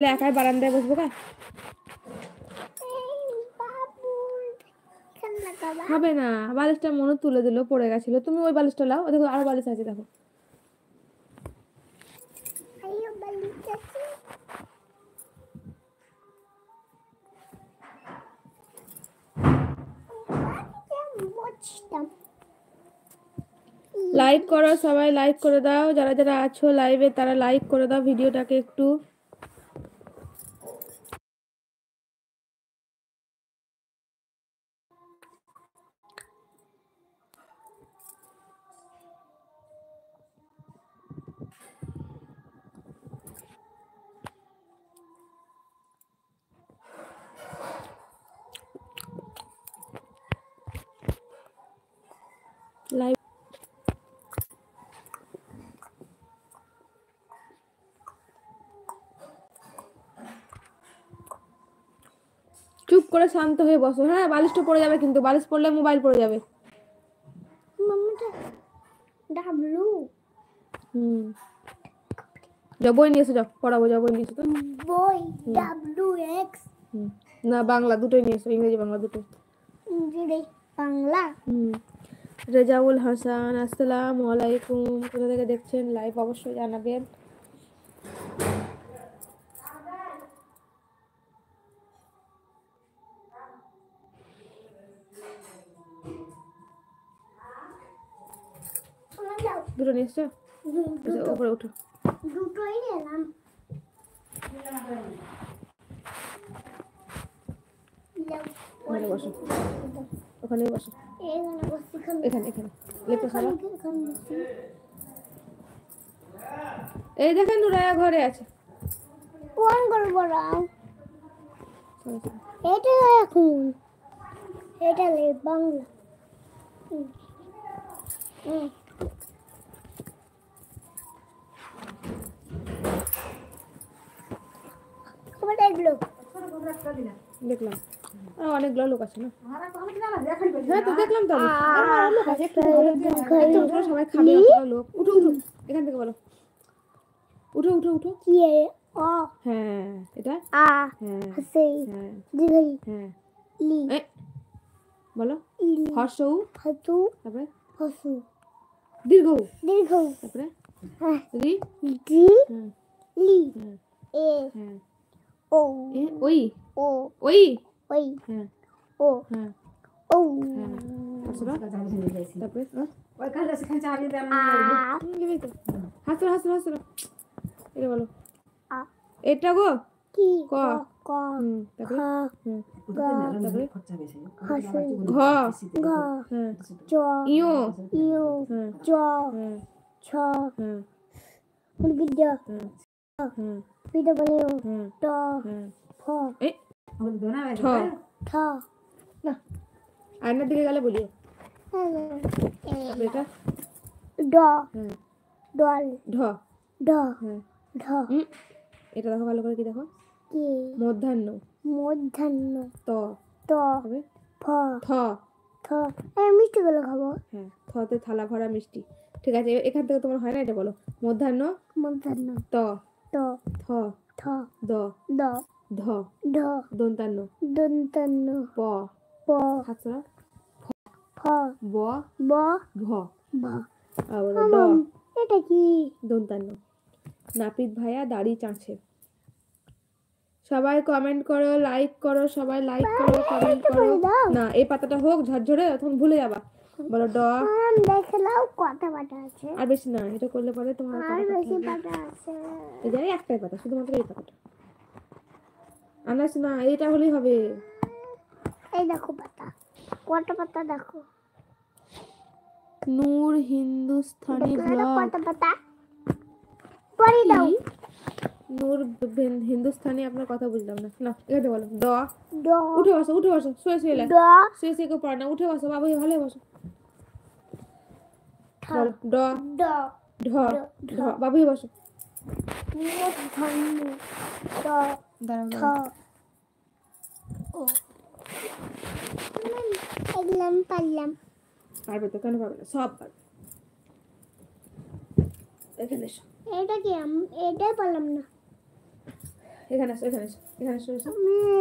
একাই বারান্দায় বসবো কা হবে না বালিশটা মনে তুলে দিল পড়ে গেছিল তুমি ওই বালিশটা লাও দেখো আরো বালিশ আছে দেখো লাইক করো সবাই লাইক করে দাও যারা যারা আছো লাইভে তারা লাইক করে দাও ভিডিওটাকে একটু লাইভ চুপ করে শান্ত হয়ে বসো হ্যাঁ বালিশটা পড়ে যাবে কিন্তু বালিশ পড়লে মোবাইল পড়ে যাবে যাও বই নিয়ে এসো যাও পড়াবো যাও বই নিয়ে এসো বই WX না বাংলা দুটোই নিয়ে এসো ইংরেজি বাংলা দুটো বাংলা রেজাউল হাসান আসসালামু আলাইকুম কোথা থেকে দেখছেন লাইভ অবশ্যই জানাবেন দুটো নিয়ে এসছো উপরে উঠো দুটোই নিলাম ওখানে বসো ওখানে বসো এখানে এখানে লেপটা সারা এই দেখেন নুরায়া ঘরে আছে কোন করবো এটা এখন এটা বাংলা দেখলাম অনেকগুলো লোক আছে না হ্যাঁ তো দেখলাম তো লোক আছে একটু সবাই খাবে লোক উঠো উঠো এখান থেকে বলো উঠো উঠো উঠো কি হ্যাঁ এটা হ্যাঁ হ্যাঁ হ্যাঁ বলো হর্ষৌ হাতু তারপরে হসু দীর্ঘ দীর্ঘ তারপরে রি রি লি এ ও ওই ও ওই ওই হ্যাঁ ও হ্যাঁ ও তারপরে ওই কাজটা সেখানে চালিয়ে দেন হাসো হাসো হাসো এটা বলো আ এটা গো কি ক ক তারপরে তারপরে হাসু ঘ ঘ হ্যাঁ চ ইও ইউ হ্যাঁ চ হ্যাঁ ছ হ্যাঁ মুরগিটা হ্যাঁ পিঠা বানিও হ্যাঁ ট হ্যাঁ ফ এই ঠ ঠ না আয়নার দিকে গেলে বলিও এটা ড হ্যাঁ ডল ঢ ড হ্যাঁ ঢ এটা দেখো ভালো করে কি দেখো কি মধ্যাহ্ন মধ্যাহ্ন ত ত হবে ফ থ থ এই মিষ্টিগুলো খাবো হ্যাঁ থতে থালা ভরা মিষ্টি ঠিক আছে এখান থেকে তোমার হয় না এটা বলো মধ্যাহ্ন মধ্যাহ্ন ত ত থ থ দ দ ধ ঢ দন্তান্ন দন্তান্ন প প হাতরা ফ ব ব ভ ভ আবার ড এটা কি দন্তান্ন নাপিত ভাইয়া দাড়ি চাঁছে সবাই কমেন্ট করো লাইক করো সবাই লাইক করো কমেন্ট করো না এই পাতাটা হোক ঝরঝরে তখন ভুলে যাবা বলো ড দেখলাও কত পাতা আছে আর বেশি না এটা করলে পরে তোমার আর বেশি পাতা আছে এই জানি একটাই পাতা শুধুমাত্র এই পাতাটা আনাস না এটা হলেই হবে এই দেখো পাতা কত পাতা দেখো নূর হিন্দুস্তানি ব্লগ কত পাতা পড়ি দাও নূর হিন্দুস্তানি আপনার কথা বুঝলাম না না এখানে বলো ড ড উঠে বসো শুয়ে শুয়ে লেখ ড শুয়ে শুয়ে কেউ পড়ে না উঠে বসো বাবু ভালো বসো বলো ড ড ঢ ঢ বাবু বসো মধ্যাহ্ন ট ঠ ও এগুলাম পারলাম পারবে তো কেন পারবে না সব পারবে এখানে এসো এটা কি এটাই পারলাম না এখানে আসো এখানে এসো এখানে এসো এসো আমি